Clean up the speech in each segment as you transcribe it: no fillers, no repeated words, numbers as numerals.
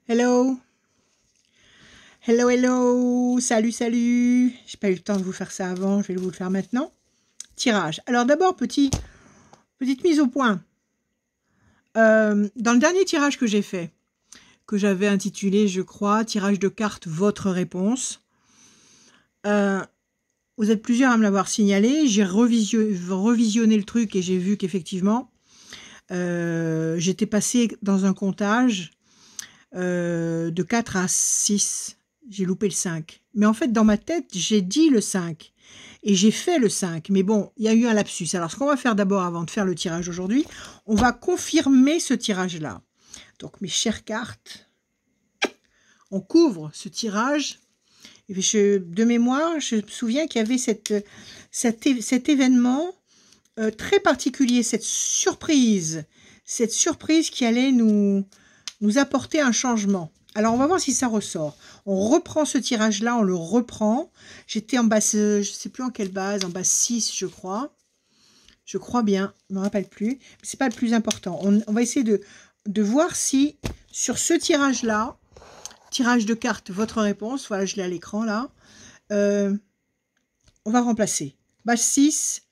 Hello, hello, hello, salut, salut. J'ai pas eu le temps de vous faire ça avant, je vais vous le faire maintenant. Tirage. Alors d'abord, petite mise au point. Dans le dernier tirage que j'ai fait, que j'avais intitulé, je crois, tirage de cartes, votre réponse. Vous êtes plusieurs à me l'avoir signalé. J'ai revisionné le truc et j'ai vu qu'effectivement, j'étais passée dans un comptage de 4 à 6. J'ai loupé le 5. Mais en fait, dans ma tête, j'ai dit le 5. Et j'ai fait le 5. Mais bon, il y a eu un lapsus. Alors, ce qu'on va faire d'abord, avant de faire le tirage aujourd'hui, on va confirmer ce tirage-là. Donc, mes chères cartes, on couvre ce tirage. Et de mémoire, je me souviens qu'il y avait cet événement très particulier, cette surprise qui allait nous apporter un changement. Alors, on va voir si ça ressort. On reprend ce tirage-là, on le reprend. J'étais en base, je ne sais plus en quelle base, en base 6, je crois. Je crois bien, je ne me rappelle plus. Ce n'est pas le plus important. On va essayer de voir si, sur ce tirage-là, tirage de cartes, votre réponse, voilà, je l'ai à l'écran là, on va remplacer. Base 6,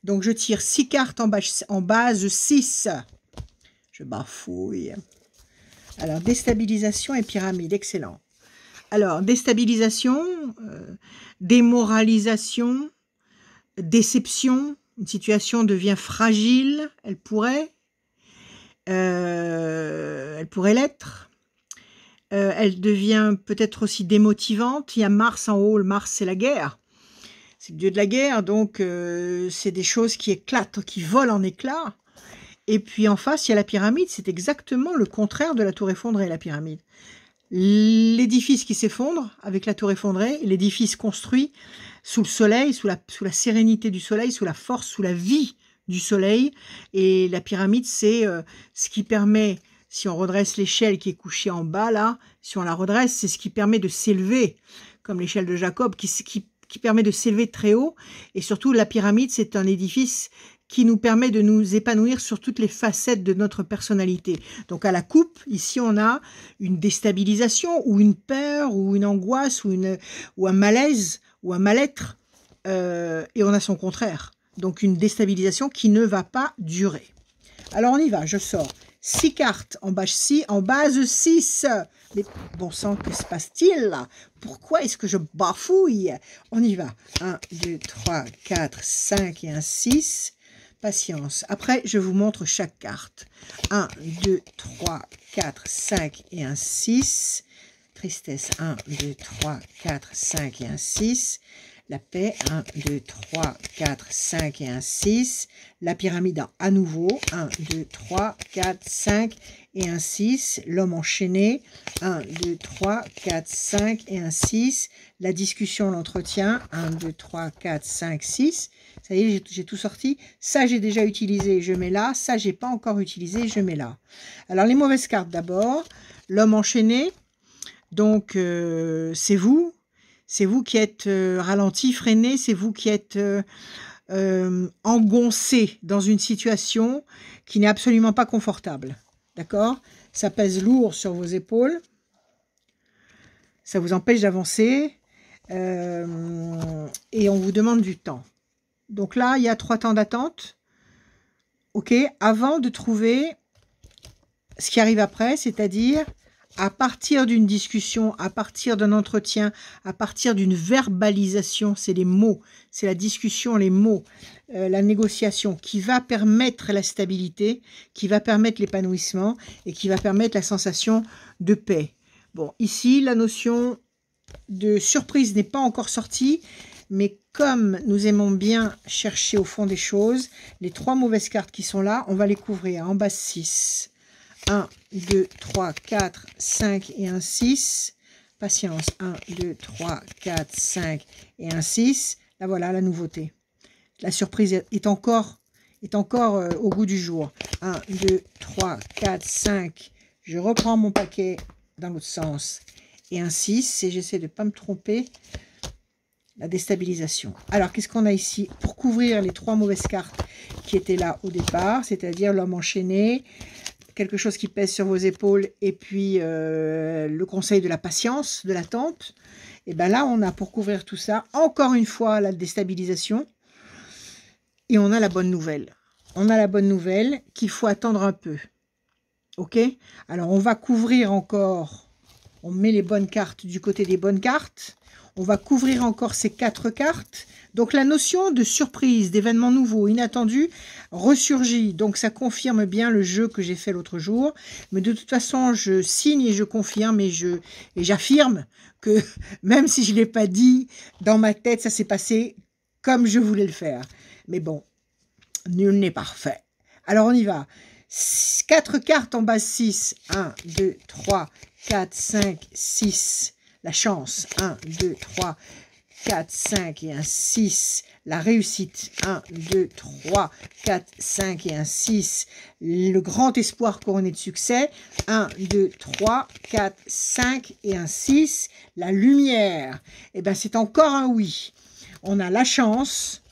donc je tire 6 cartes en base 6. Je bafouille. Alors, déstabilisation et pyramide, excellent. Alors, déstabilisation, démoralisation, déception, une situation devient fragile, elle pourrait l'être. Elle devient peut-être aussi démotivante. Il y a Mars en haut, le Mars c'est la guerre. C'est le dieu de la guerre, donc c'est des choses qui éclatent, qui volent en éclats. Et puis en face, il y a la pyramide, c'est exactement le contraire de la tour effondrée, la pyramide. L'édifice qui s'effondre avec la tour effondrée, l'édifice construit sous le soleil, sous la sérénité du soleil, sous la force, sous la vie du soleil. Et la pyramide, c'est ce qui permet, si on redresse l'échelle qui est couchée en bas, là, si on la redresse, c'est ce qui permet de s'élever, comme l'échelle de Jacob, qui permet de s'élever très haut. Et surtout, la pyramide, c'est un édifice qui nous permet de nous épanouir sur toutes les facettes de notre personnalité. Donc à la coupe, ici on a une déstabilisation ou une peur ou une angoisse ou un malaise ou un mal-être et on a son contraire. Donc une déstabilisation qui ne va pas durer. Alors on y va, je sors 6 cartes en base 6. Mais bon sang, que se passe-t-il là? Pourquoi est-ce que je bafouille? On y va. 1, 2, 3, 4, 5 et un 6. Patience. Après, je vous montre chaque carte. 1, 2, 3, 4, 5 et un 6. Tristesse. 1, 2, 3, 4, 5 et un 6. La paix. 1, 2, 3, 4, 5 et un 6. La pyramide à nouveau. 1, 2, 3, 4, 5 et un 6. L'homme enchaîné. 1, 2, 3, 4, 5 et un 6. La discussion, l'entretien. 1, 2, 3, 4, 5, 6. Ça y est, j'ai tout sorti. Ça, j'ai déjà utilisé, je mets là. Ça, j'ai pas encore utilisé, je mets là. Alors, les mauvaises cartes d'abord. L'homme enchaîné. Donc, c'est vous. C'est vous qui êtes ralenti, freiné. C'est vous qui êtes engoncé dans une situation qui n'est absolument pas confortable. D'accord? Ça pèse lourd sur vos épaules. Ça vous empêche d'avancer. Et on vous demande du temps. Donc là, il y a 3 temps d'attente. OK, avant de trouver ce qui arrive après, c'est-à-dire à partir d'une discussion, à partir d'un entretien, à partir d'une verbalisation, c'est les mots, c'est la discussion, les mots, la négociation qui va permettre la stabilité, qui va permettre l'épanouissement et qui va permettre la sensation de paix. Bon, ici, la notion de surprise n'est pas encore sortie, mais comme nous aimons bien chercher au fond des choses, les 3 mauvaises cartes qui sont là, on va les couvrir en base 6. 1, 2, 3, 4, 5 et un 6. Patience. 1, 2, 3, 4, 5 et un 6. Là, voilà la nouveauté. La surprise est encore au goût du jour. 1, 2, 3, 4, 5. Je reprends mon paquet dans l'autre sens. Et un 6. Et j'essaie de ne pas me tromper. La déstabilisation. Alors, qu'est-ce qu'on a ici? Pour couvrir les 3 mauvaises cartes qui étaient là au départ, c'est-à-dire l'homme enchaîné, quelque chose qui pèse sur vos épaules, et puis le conseil de la patience, de l'attente. Et bien là, on a pour couvrir tout ça, encore une fois, la déstabilisation. Et on a la bonne nouvelle. On a la bonne nouvelle qu'il faut attendre un peu. Ok? Alors, on va couvrir encore, on met les bonnes cartes du côté des bonnes cartes. On va couvrir encore ces 4 cartes. Donc, la notion de surprise, d'événement nouveau, inattendu, ressurgit. Donc, ça confirme bien le jeu que j'ai fait l'autre jour. Mais de toute façon, je signe et je confirme et j'affirme que même si je ne l'ai pas dit, dans ma tête, ça s'est passé comme je voulais le faire. Mais bon, nul n'est parfait. Alors, on y va. 4 cartes en base 6. 1, 2, 3, 4, 5, 6. La chance, 1, 2, 3, 4, 5 et un 6. La réussite, 1, 2, 3, 4, 5 et un 6. Le grand espoir couronné de succès, 1, 2, 3, 4, 5 et un 6. La lumière, eh bien c'est encore un oui. On a la chance,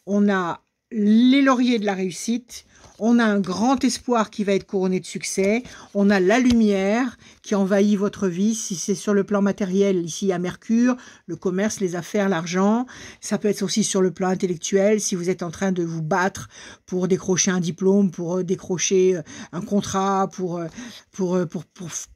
on a les lauriers de la réussite, on a un grand espoir qui va être couronné de succès, on a la lumière qui envahit votre vie, si c'est sur le plan matériel, ici il y a Mercure, le commerce, les affaires, l'argent, ça peut être aussi sur le plan intellectuel, si vous êtes en train de vous battre pour décrocher un diplôme, pour décrocher un contrat, pour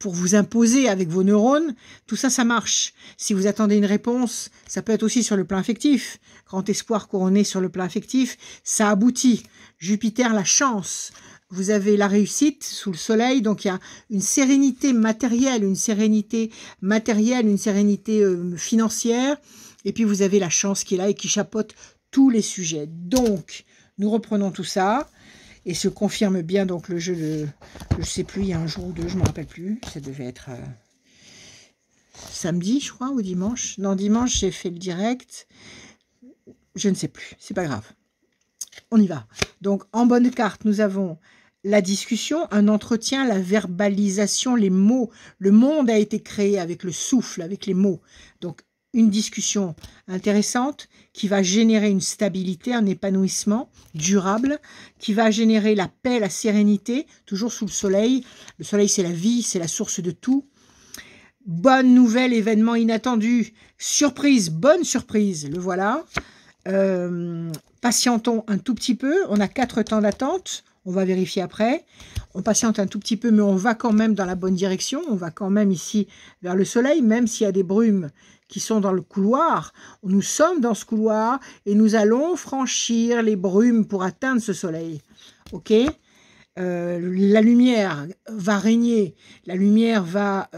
vous imposer avec vos neurones, tout ça, ça marche. Si vous attendez une réponse, ça peut être aussi sur le plan affectif, grand espoir couronné sur le plan affectif, ça aboutit. Jupiter, la chance, vous avez la réussite sous le soleil, donc il y a une sérénité matérielle, une sérénité financière, et puis vous avez la chance qui est là et qui chapeaute tous les sujets. Donc, nous reprenons tout ça, et se confirme bien donc le jeu de, je sais plus, il y a un jour ou deux, je ne me rappelle plus, ça devait être samedi, je crois, ou dimanche. Non, dimanche, j'ai fait le direct, je ne sais plus, c'est pas grave. On y va. Donc, en bonne carte, nous avons la discussion, un entretien, la verbalisation, les mots. Le monde a été créé avec le souffle, avec les mots. Donc, une discussion intéressante qui va générer une stabilité, un épanouissement durable, qui va générer la paix, la sérénité, toujours sous le soleil. Le soleil, c'est la vie, c'est la source de tout. Bonne nouvelle, événement inattendu. Surprise, bonne surprise, le voilà. Patientons un tout petit peu, on a 4 temps d'attente, on va vérifier après, on patiente un tout petit peu, mais on va quand même dans la bonne direction, on va quand même ici vers le soleil, même s'il y a des brumes qui sont dans le couloir, nous sommes dans ce couloir et nous allons franchir les brumes pour atteindre ce soleil, ok? La lumière va régner, la lumière va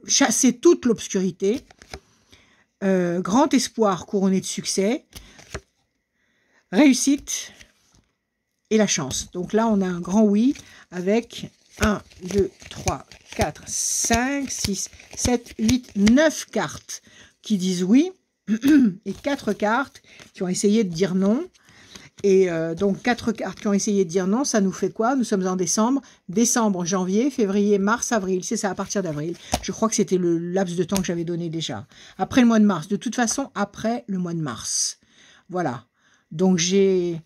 chasser toute l'obscurité, grand espoir couronné de succès, réussite et la chance. Donc là, on a un grand oui avec 1, 2, 3, 4, 5, 6, 7, 8, 9 cartes qui disent oui et 4 cartes qui ont essayé de dire non. Et donc 4 cartes qui ont essayé de dire non, ça nous fait quoi? Nous sommes en décembre. Décembre, janvier, février, mars, avril. C'est ça, à partir d'avril. Je crois que c'était le laps de temps que j'avais donné déjà. Après le mois de mars. De toute façon, après le mois de mars. Voilà. Donc, j'ai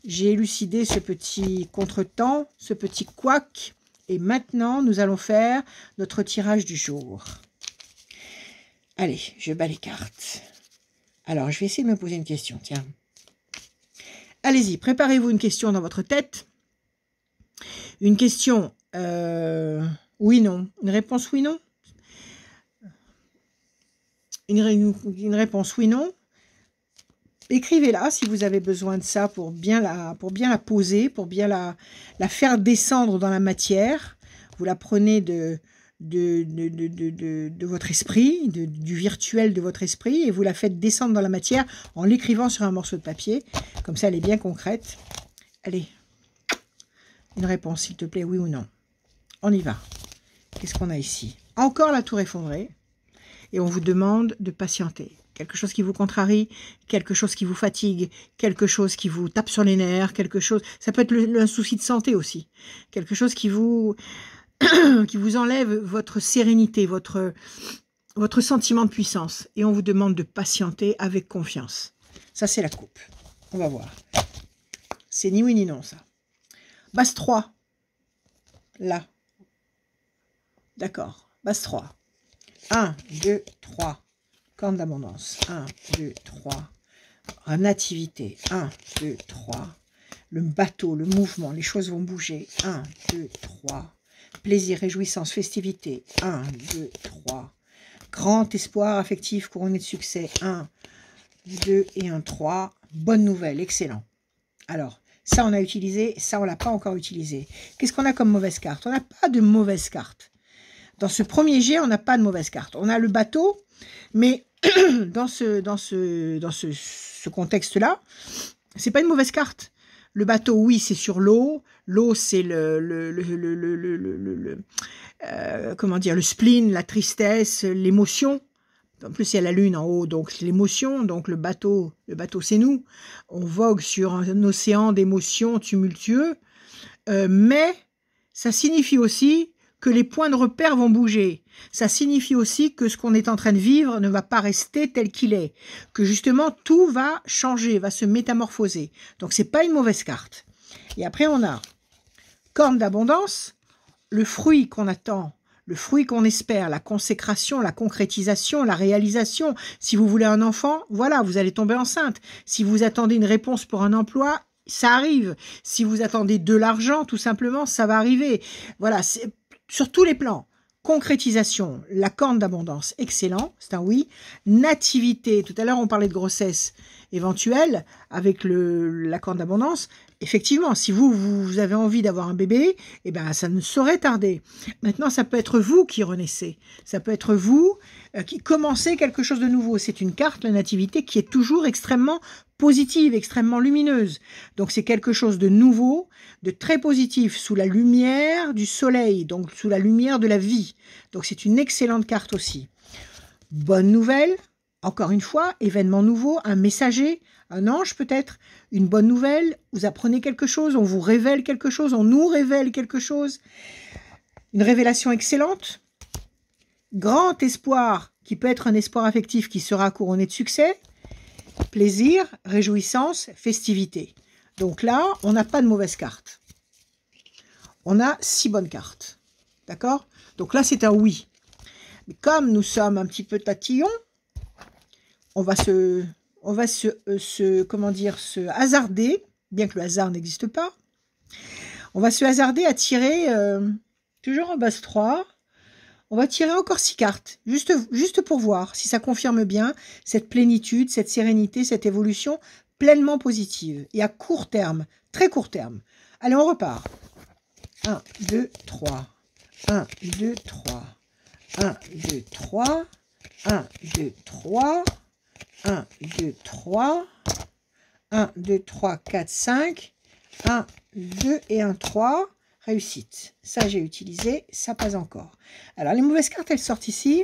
élucidé ce petit contretemps, ce petit couac. Et maintenant, nous allons faire notre tirage du jour. Allez, je bats les cartes. Alors, je vais essayer de me poser une question, tiens. Allez-y, préparez-vous une question dans votre tête. Une question oui, non. Une réponse oui, non. Une réponse oui, non. Écrivez-la si vous avez besoin de ça pour bien la poser, pour bien la faire descendre dans la matière. Vous la prenez de votre esprit, du virtuel de votre esprit, et vous la faites descendre dans la matière en l'écrivant sur un morceau de papier. Comme ça, elle est bien concrète. Allez, une réponse, s'il te plaît, oui ou non. On y va. Qu'est-ce qu'on a ici? Encore la tour effondrée. Et on vous demande de patienter. Quelque chose qui vous contrarie, quelque chose qui vous fatigue, quelque chose qui vous tape sur les nerfs, quelque chose... Ça peut être un souci de santé aussi. Quelque chose qui vous enlève votre sérénité, votre sentiment de puissance. Et on vous demande de patienter avec confiance. Ça, c'est la coupe. On va voir. C'est ni oui ni non, ça. Base 3. Là. D'accord. Base 3. 1, 2, 3. Corne d'abondance. 1, 2, 3. Nativité. 1, 2, 3. Le bateau, le mouvement, les choses vont bouger. 1, 2, 3. Plaisir, réjouissance, festivité. 1, 2, 3. Grand espoir affectif couronné de succès. 1, 2 et 1, 3. Bonne nouvelle, excellent. Alors, ça on a utilisé, ça on l'a pas encore utilisé. Qu'est-ce qu'on a comme mauvaise carte? On n'a pas de mauvaise carte. Dans ce premier jet, on n'a pas de mauvaise carte. On a le bateau, mais dans ce contexte-là, c'est pas une mauvaise carte. Le bateau, oui, c'est sur l'eau. L'eau, c'est comment dire, le spleen, la tristesse, l'émotion. En plus, il y a la lune en haut, donc l'émotion. Donc le bateau c'est nous. On vogue sur un océan d'émotions tumultueux. Mais ça signifie aussi que les points de repère vont bouger. Ça signifie aussi que ce qu'on est en train de vivre ne va pas rester tel qu'il est. Que justement, tout va changer, va se métamorphoser. Donc, c'est pas une mauvaise carte. Et après, on a corne d'abondance, le fruit qu'on attend, le fruit qu'on espère, la consécration, la concrétisation, la réalisation. Si vous voulez un enfant, voilà, vous allez tomber enceinte. Si vous attendez une réponse pour un emploi, ça arrive. Si vous attendez de l'argent, tout simplement, ça va arriver. Voilà, c'est sur tous les plans. Concrétisation, la corne d'abondance, excellent, c'est un oui. Nativité, tout à l'heure on parlait de grossesse éventuelle avec la corne d'abondance. Effectivement, si vous avez envie d'avoir un bébé, eh ben ça ne saurait tarder. Maintenant, ça peut être vous qui renaissez. Ça peut être vous qui commencez quelque chose de nouveau. C'est une carte, la nativité, qui est toujours extrêmement positive, extrêmement lumineuse. Donc c'est quelque chose de nouveau, de très positif, sous la lumière du soleil, donc sous la lumière de la vie. Donc c'est une excellente carte aussi. Bonne nouvelle, encore une fois, événement nouveau, un messager, un ange peut-être, une bonne nouvelle, vous apprenez quelque chose, on vous révèle quelque chose, on nous révèle quelque chose. Une révélation excellente. Grand espoir, qui peut être un espoir affectif qui sera couronné de succès. Plaisir, réjouissance, festivité. Donc là, on n'a pas de mauvaise carte. On a 6 bonnes cartes. D'accord? Donc là, c'est un oui. Mais comme nous sommes un petit peu tatillons, on va se hasarder, bien que le hasard n'existe pas. On va se hasarder à tirer, toujours en base 3, on va tirer encore 6 cartes, juste pour voir si ça confirme bien cette plénitude, cette sérénité, cette évolution pleinement positive et à court terme, très court terme. Allez, on repart. 1, 2, 3. 1, 2, 3. 1, 2, 3. 1, 2, 3. 1, 2, 3. 1, 2, 3, 4, 5. 1, 2 et 1, 3. Réussite. Ça, j'ai utilisé. Ça, pas encore. Alors, les mauvaises cartes, elles sortent ici.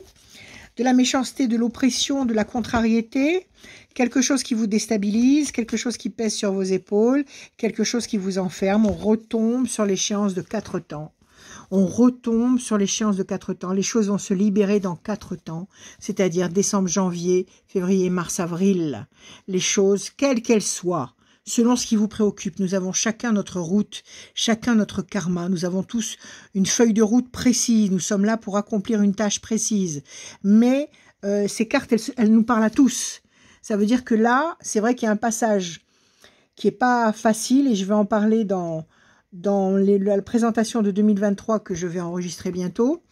De la méchanceté, de l'oppression, de la contrariété. Quelque chose qui vous déstabilise. Quelque chose qui pèse sur vos épaules. Quelque chose qui vous enferme. On retombe sur l'échéance de 4 temps. On retombe sur l'échéance de 4 temps. Les choses vont se libérer dans 4 temps. C'est-à-dire décembre, janvier, février, mars, avril. Les choses, quelles qu'elles soient. Selon ce qui vous préoccupe, nous avons chacun notre route, chacun notre karma. Nous avons tous une feuille de route précise. Nous sommes là pour accomplir une tâche précise. Mais ces cartes, elles nous parlent à tous. Ça veut dire que là, c'est vrai qu'il y a un passage qui n'est pas facile et je vais en parler dans la présentation de 2023 que je vais enregistrer bientôt.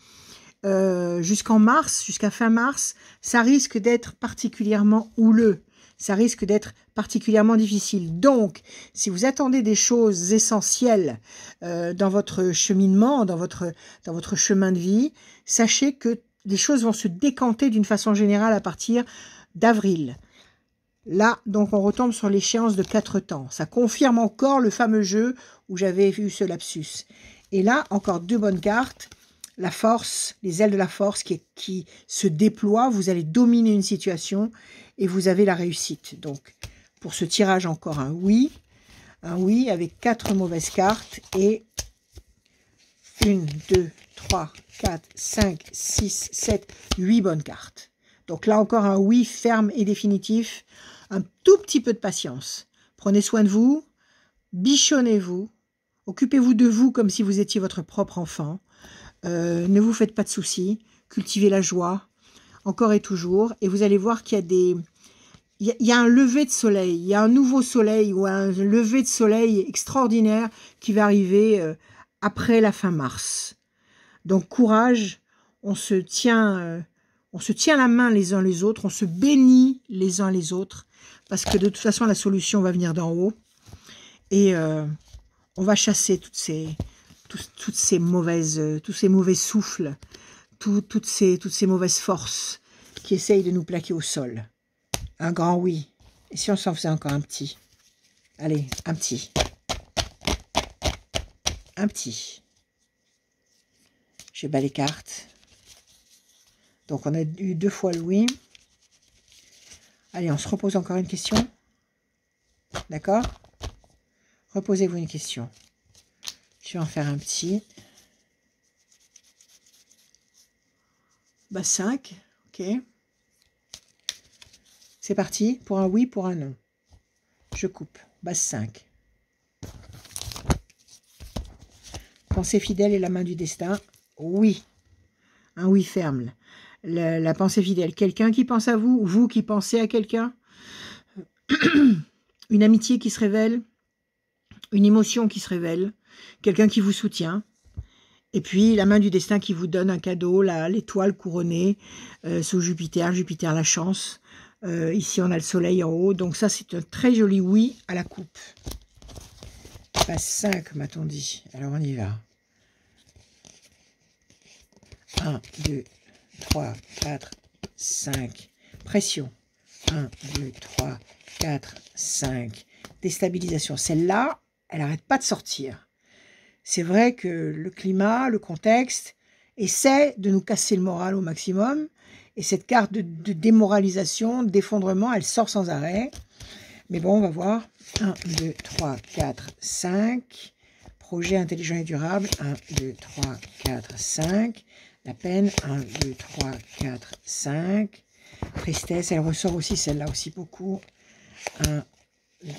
Jusqu'en mars, jusqu'à fin mars, ça risque d'être particulièrement houleux. Ça risque d'être particulièrement difficile. Donc, si vous attendez des choses essentielles dans votre cheminement, dans votre chemin de vie, sachez que les choses vont se décanter d'une façon générale à partir d'avril. Là, donc, on retombe sur l'échéance de 4 temps. Ça confirme encore le fameux jeu où j'avais vu ce lapsus. Et là, encore 2 bonnes cartes. La force, les ailes de la force qui se déploient. Vous allez dominer une situation et vous avez la réussite. Donc, pour ce tirage, encore un oui avec 4 mauvaises cartes et 1, 2, 3, 4, 5, 6, 7, 8 bonnes cartes. Donc là, encore un oui ferme et définitif. Un tout petit peu de patience. Prenez soin de vous, bichonnez-vous, occupez-vous de vous comme si vous étiez votre propre enfant. Ne vous faites pas de soucis. Cultivez la joie, encore et toujours. Et vous allez voir qu'il y a des... Il y a un lever de soleil, il y a un nouveau soleil ou un lever de soleil extraordinaire qui va arriver après la fin mars. Donc courage, on se tient la main les uns les autres, on se bénit les uns les autres, parce que de toute façon la solution va venir d'en haut. Et on va chasser tous ces mauvais souffles, toutes ces mauvaises forces qui essayent de nous plaquer au sol. Un grand oui. Et si on s'en faisait encore un petit? Allez, un petit. Un petit. Je bats les cartes. Donc, on a eu 2 fois le oui. Allez, on se repose encore une question. D'accord? Reposez-vous une question. Je vais en faire un petit. Bah, 5. Ok. C'est parti, pour un oui, pour un non. Je coupe. Base 5. Pensée fidèle et la main du destin. Oui. Un oui ferme. La pensée fidèle. Quelqu'un qui pense à vous, vous qui pensez à quelqu'un. Une amitié qui se révèle. Une émotion qui se révèle. Quelqu'un qui vous soutient. Et puis la main du destin qui vous donne un cadeau, l'étoile couronnée sous Jupiter. Jupiter, la chance. Ici, on a le soleil en haut. Donc ça, c'est un très joli oui à la coupe. Passe 5, m'a-t-on dit. Alors, on y va. 1, 2, 3, 4, 5. Pression. 1, 2, 3, 4, 5. Déstabilisation. Celle-là, elle n'arrête pas de sortir. C'est vrai que le climat, le contexte, essaie de nous casser le moral au maximum. Et cette carte de démoralisation, d'effondrement, elle sort sans arrêt. Mais bon, on va voir. 1, 2, 3, 4, 5. Projet intelligent et durable. 1, 2, 3, 4, 5. La peine. 1, 2, 3, 4, 5. Tristesse, elle ressort aussi, celle-là aussi beaucoup. 1,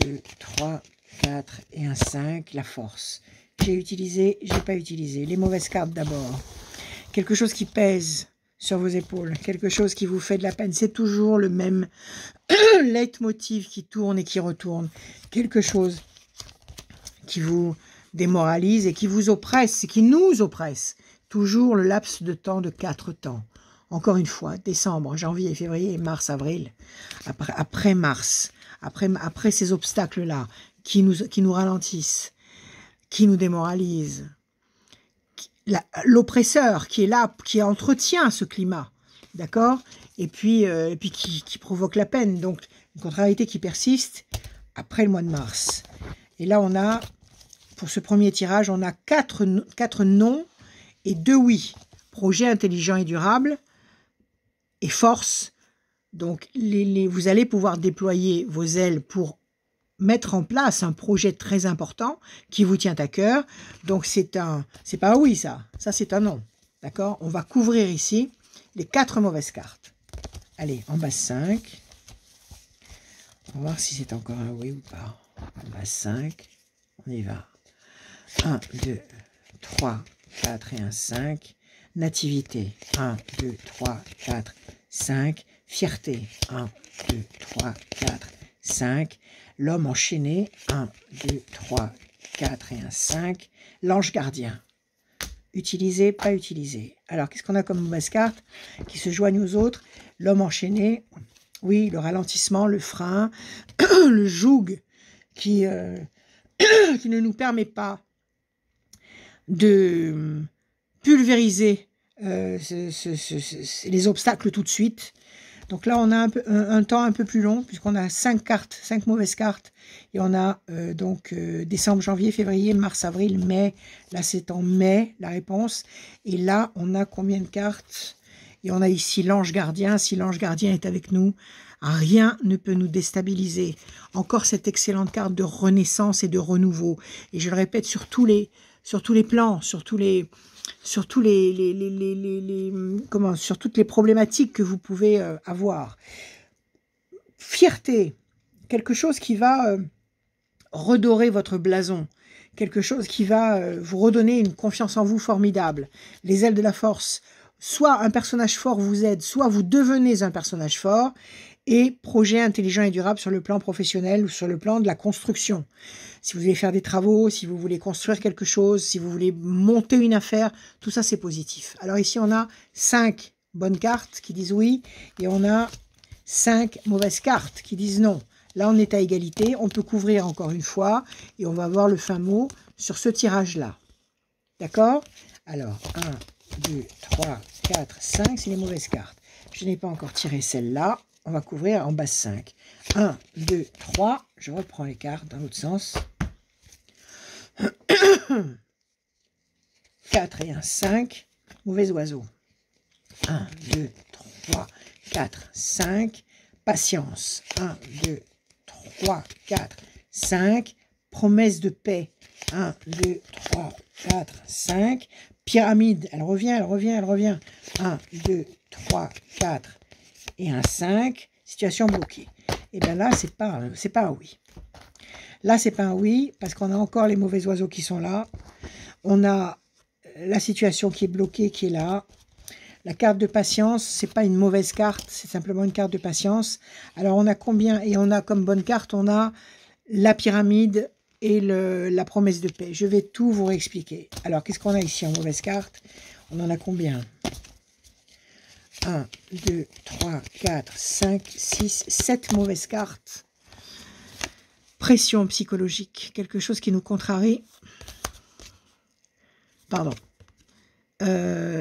2, 3, 4 et un 5. La force. J'ai utilisé, j'ai pas utilisé. Les mauvaises cartes d'abord. Quelque chose qui pèse sur vos épaules, quelque chose qui vous fait de la peine. C'est toujours le même leitmotiv qui tourne et qui retourne. Quelque chose qui vous démoralise et qui vous oppresse, qui nous oppresse. Toujours le laps de temps de 4 temps. Encore une fois, décembre, janvier, février, mars, avril. Après mars, après ces obstacles-là qui nous ralentissent, qui nous démoralisent. L'oppresseur qui est là, qui entretient ce climat, d'accord, et puis qui provoque la peine, donc une contrariété qui persiste après le mois de mars. Et là, on a, pour ce premier tirage, on a 4 non et 2 oui. Projet intelligent et durable et force. Donc, vous allez pouvoir déployer vos ailes pour mettre en place un projet très important qui vous tient à cœur. Donc, c'est pas un oui, ça c'est un non. D'accord? On va couvrir ici les 4 mauvaises cartes. Allez, en base 5. On va voir si c'est encore un oui ou pas. En base 5. On y va. 1, 2, 3, 4 et un 5. Nativité. 1, 2, 3, 4, 5. Fierté. 1, 2, 3, 4, 5. L'homme enchaîné, 1, 2, 3, 4 et un 5. L'ange gardien. Utilisé, pas utilisé. Alors, qu'est-ce qu'on a comme mauvaise carte qui se joignent aux autres? L'homme enchaîné, oui, le ralentissement, le frein, le joug qui ne nous permet pas de pulvériser les obstacles tout de suite. Donc là, on a un temps un peu plus long, puisqu'on a 5 cartes, 5 mauvaises cartes. Et on a décembre, janvier, février, mars, avril, mai. Là, c'est en mai, la réponse. Et là, on a combien de cartes? Et on a ici l'ange gardien. Si l'ange gardien est avec nous, rien ne peut nous déstabiliser. Encore cette excellente carte de renaissance et de renouveau. Et je le répète, sur tous les plans, sur toutes les problématiques que vous pouvez avoir. Fierté, quelque chose qui va redorer votre blason, quelque chose qui va vous redonner une confiance en vous formidable. Les ailes de la force, soit un personnage fort vous aide, soit vous devenez un personnage fort, et projet intelligent et durable sur le plan professionnel ou sur le plan de la construction. Si vous voulez faire des travaux, si vous voulez construire quelque chose, si vous voulez monter une affaire, tout ça c'est positif. Alors ici on a 5 bonnes cartes qui disent oui, et on a 5 mauvaises cartes qui disent non. Là on est à égalité, on peut couvrir encore une fois, et on va voir le fin mot sur ce tirage-là. D'accord? Alors, 1, 2, 3, 4, 5, c'est les mauvaises cartes. Je n'ai pas encore tiré celle-là. On va couvrir en base 5. 1, 2, 3. Je reprends les cartes dans l'autre sens. 4 et 1, 5. Mauvais oiseau. 1, 2, 3, 4, 5. Patience. 1, 2, 3, 4, 5. Promesse de paix. 1, 2, 3, 4, 5. Pyramide. Elle revient, elle revient, elle revient. 1, 2, 3, 4. Et un 5, situation bloquée. Et bien là, c'est pas un oui. Là, c'est pas un oui, parce qu'on a encore les mauvais oiseaux qui sont là. On a la situation qui est bloquée, qui est là. La carte de patience, c'est pas une mauvaise carte, c'est simplement une carte de patience. Alors, on a combien? Et on a comme bonne carte, on a la pyramide et la promesse de paix. Je vais tout vous réexpliquer. Alors, qu'est-ce qu'on a ici en mauvaise carte? On en a combien? 1, 2, 3, 4, 5, 6, 7 mauvaises cartes. Pression psychologique, quelque chose qui nous contrarie. Pardon.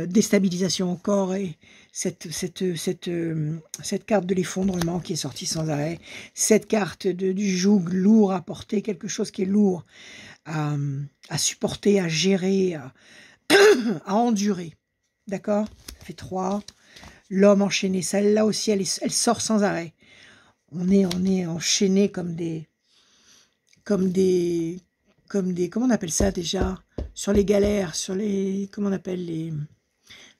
Déstabilisation encore et cette carte de l'effondrement qui est sortie sans arrêt. Cette carte du joug lourd à porter, quelque chose qui est lourd à supporter, à gérer, à endurer. D'accord? Ça fait 3. L'homme enchaîné, celle-là aussi, elle sort sans arrêt. On est enchaîné comme des, comment on appelle ça déjà? Sur les galères, sur les, comment on appelle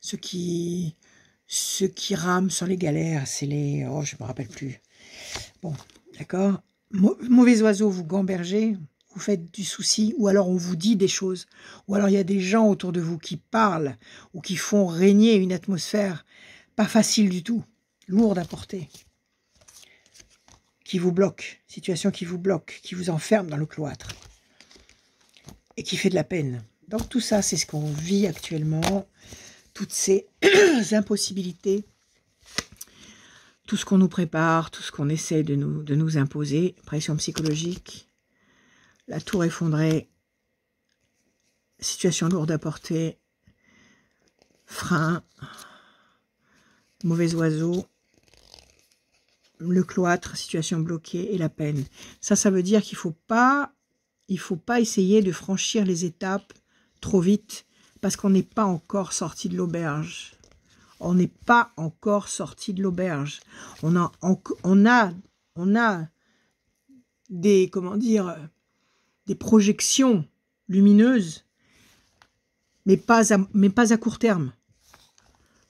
ceux qui rament sur les galères, c'est les, oh, je me rappelle plus. Bon, d'accord. Mauvais oiseau, vous gambergez, vous faites du souci, ou alors on vous dit des choses, ou alors il y a des gens autour de vous qui parlent, ou qui font régner une atmosphère pas facile du tout, lourde à porter, qui vous bloque, situation qui vous bloque, qui vous enferme dans le cloître, et qui fait de la peine. Donc tout ça, c'est ce qu'on vit actuellement, toutes ces impossibilités, tout ce qu'on nous prépare, tout ce qu'on essaie de nous imposer, pression psychologique, la tour effondrée, situation lourde à porter, frein, mauvais oiseau, le cloître, situation bloquée et la peine. Ça veut dire qu'il faut pas essayer de franchir les étapes trop vite parce qu'on n'est pas encore sorti de l'auberge. On n'est pas encore sorti de l'auberge. On a des, comment dire, des projections lumineuses, mais pas à court terme.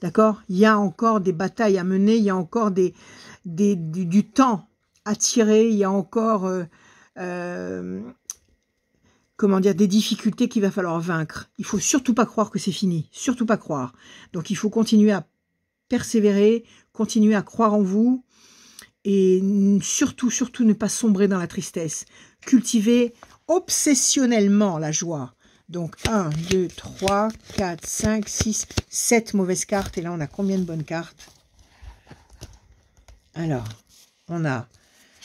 D'accord? Il y a encore des batailles à mener, il y a encore du temps à tirer, il y a encore comment dire, des difficultés qu'il va falloir vaincre. Il faut surtout pas croire que c'est fini, surtout pas croire. Donc il faut continuer à persévérer, continuer à croire en vous et surtout ne pas sombrer dans la tristesse. Cultiver obsessionnellement la joie. Donc 1, 2, 3, 4, 5, 6, 7 mauvaises cartes. Et là, on a combien de bonnes cartes? Alors, on a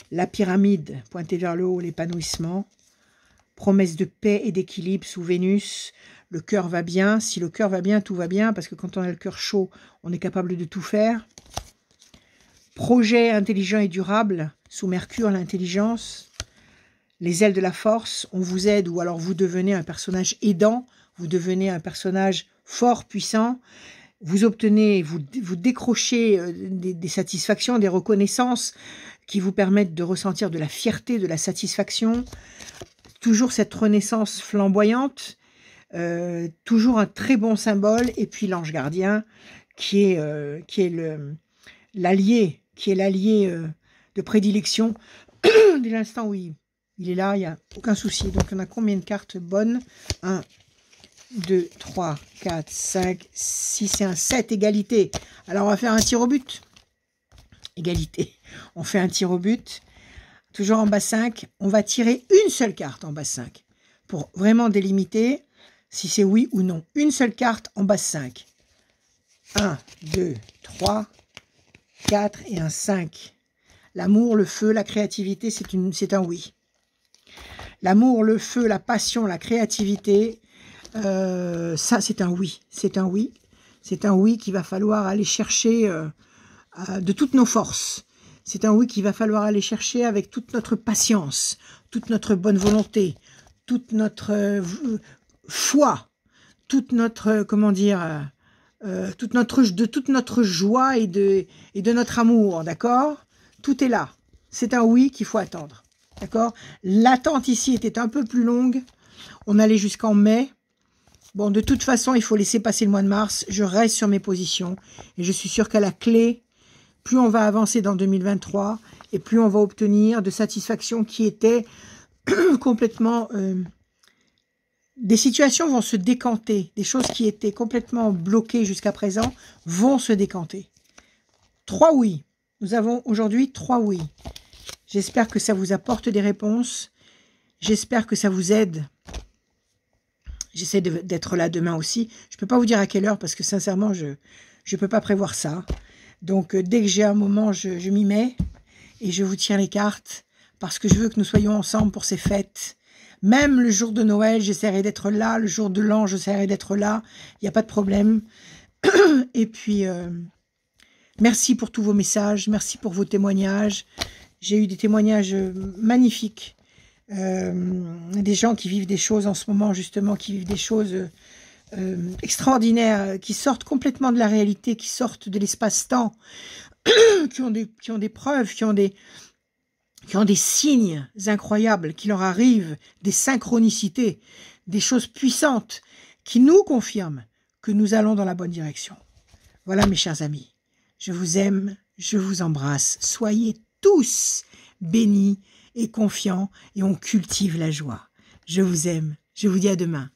la pyramide pointée vers le haut, l'épanouissement. Promesse de paix et d'équilibre sous Vénus. Le cœur va bien. Si le cœur va bien, tout va bien. Parce que quand on a le cœur chaud, on est capable de tout faire. Projet intelligent et durable sous Mercure, l'intelligence. Les ailes de la force, on vous aide ou alors vous devenez un personnage aidant, vous devenez un personnage fort, puissant, vous obtenez, vous décrochez des satisfactions, des reconnaissances qui vous permettent de ressentir de la fierté, de la satisfaction, toujours cette renaissance flamboyante, toujours un très bon symbole, et puis l'ange gardien qui est l'allié de prédilection dès l'instant où Il est là, il n'y a aucun souci. Donc, on a combien de cartes bonnes? 1, 2, 3, 4, 5, 6 et un 7, égalité. Alors, on va faire un tir au but. Égalité. On fait un tir au but. Toujours en bas 5. On va tirer une seule carte en bas 5. Pour vraiment délimiter si c'est oui ou non. Une seule carte en bas 5. 1, 2, 3, 4 et un 5. L'amour, le feu, la créativité, c'est un oui. L'amour, le feu, la passion, la créativité, ça c'est un oui. C'est un oui. C'est un oui qu'il va falloir aller chercher de toutes nos forces. C'est un oui qu'il va falloir aller chercher avec toute notre patience, toute notre bonne volonté, toute notre foi, toute notre, comment dire, toute notre joie et de notre amour, d'accord? Tout est là. C'est un oui qu'il faut attendre, d'accord? L'attente ici était un peu plus longue. On allait jusqu'en mai. Bon, de toute façon, il faut laisser passer le mois de mars. Je reste sur mes positions et je suis sûre qu'à la clé, plus on va avancer dans 2023 et plus on va obtenir de satisfaction qui étaient complètement... des situations vont se décanter. Des choses qui étaient complètement bloquées jusqu'à présent vont se décanter. 3 oui. Nous avons aujourd'hui 3 oui. J'espère que ça vous apporte des réponses. J'espère que ça vous aide. J'essaie d'être là demain aussi. Je ne peux pas vous dire à quelle heure parce que sincèrement, je ne peux pas prévoir ça. Donc, dès que j'ai un moment, je m'y mets et je vous tiens les cartes parce que je veux que nous soyons ensemble pour ces fêtes. Même le jour de Noël, j'essaierai d'être là. Le jour de l'an, j'essaierai d'être là. Il n'y a pas de problème. Et puis, merci pour tous vos messages. Merci pour vos témoignages. J'ai eu des témoignages magnifiques. Des gens qui vivent des choses en ce moment, justement, qui vivent des choses extraordinaires, qui sortent complètement de la réalité, qui sortent de l'espace-temps, qui ont des preuves, qui ont des signes incroyables qui leur arrivent, des synchronicités, des choses puissantes qui nous confirment que nous allons dans la bonne direction. Voilà mes chers amis, je vous aime, je vous embrasse, soyez tous bénis et confiants et on cultive la joie. Je vous aime, je vous dis à demain.